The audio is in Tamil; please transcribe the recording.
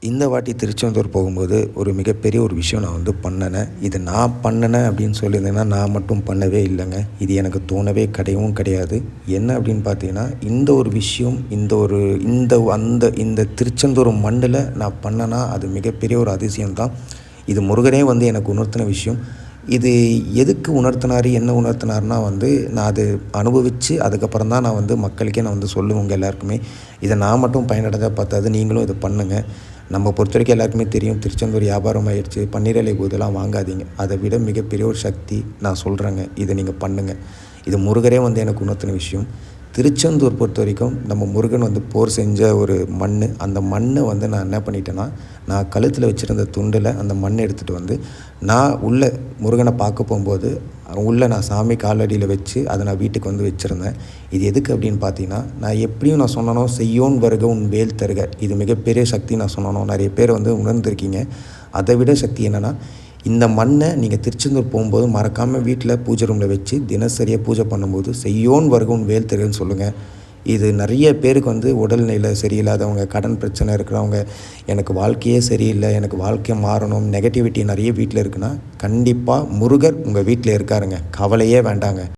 இந்த வாட்டி திருச்செந்தூர் போகும்போது ஒரு மிகப்பெரிய ஒரு விஷயம் நான் வந்து பண்ணுனேன். இது நான் பண்ணுனேன் அப்படின்னு சொல்லியிருந்தேன்னா, நான் மட்டும் பண்ணவே இல்லைங்க. இது எனக்கு தோணவே கிடையவும் கிடையாது. என்ன அப்படின்னு பார்த்தீங்கன்னா, இந்த ஒரு விஷயம் இந்த திருச்செந்தூர் மண்ணுல நான் பண்ணேன்னா, அது மிகப்பெரிய ஒரு அதிசயம் தான். இது முருகனே வந்து எனக்கு உணர்த்தின விஷயம். இது எதுக்கு உணர்த்தினாரு, என்ன உணர்த்தினாருன்னா வந்து, நான் அது அனுபவித்து அதுக்கப்புறம் தான் நான் வந்து மக்களுக்கே நான் வந்து சொல்லுவேன் உங்கள் எல்லாருக்குமே. இதை நான் மட்டும் பயனடைஞ்சா பத்தாது, நீங்களும் இதை பண்ணுங்கள். நம்ம பொறுத்த வரைக்கும் எல்லாருக்குமே தெரியும், திருச்செந்தூர் வியாபாரம் ஆயிடுச்சு. பன்னீர் இலை இதெல்லாம் வாங்காதீங்க. அதை விட மிகப்பெரிய ஒரு சக்தி நான் சொல்கிறேங்க. இதை நீங்கள் பண்ணுங்கள். இது முருகரே வந்து எனக்கு உணர்த்தின விஷயம். திருச்செந்தூர் பொறுத்த வரைக்கும் நம்ம முருகன் வந்து போர் செஞ்ச ஒரு மண். அந்த மண்ணை வந்து நான் என்ன பண்ணிட்டேன்னா, நான் கழுத்தில் வச்சுருந்த துண்டில் அந்த மண்ணை எடுத்துகிட்டு வந்து நான் உள்ளே முருகனை பார்க்க போகும்போது உள்ளே நான் சாமி காலடியில் வச்சு அதை நான் வீட்டுக்கு வந்து வச்சுருந்தேன். இது எதுக்கு அப்படின்னு பார்த்தீங்கன்னா, நான் எப்படியும் நான் சொன்னனோ செய்யோன் வருக உன் வேல் தருக, இது மிகப்பெரிய சக்தி நான் சொன்னனோ நிறைய பேர் வந்து உணர்ந்திருக்கீங்க. அதை விட சக்தி என்னென்னா, இந்த மண்ணை நீங்கள் திருச்செந்தூர் போகும்போது மறக்காமல் வீட்டில் பூஜை ரூமில் வச்சு தினசரியாக பூஜை பண்ணும்போது செய்யோன் வருக உன் வேல் தருகன்னு சொல்லுங்கள். இது நிறைய பேருக்கு வந்து உடல்நிலை சரியில்லாதவங்க, கடன் பிரச்சனை இருக்கிறவங்க, எனக்கு வாழ்க்கையே சரியில்லை, எனக்கு வாழ்க்கை மாறணும், நெகட்டிவிட்டி நிறைய வீட்டில் இருக்குன்னா, கண்டிப்பாக முருகர் உங்கள் வீட்டில் இருக்காருங்க. கவலையே வேண்டாங்க.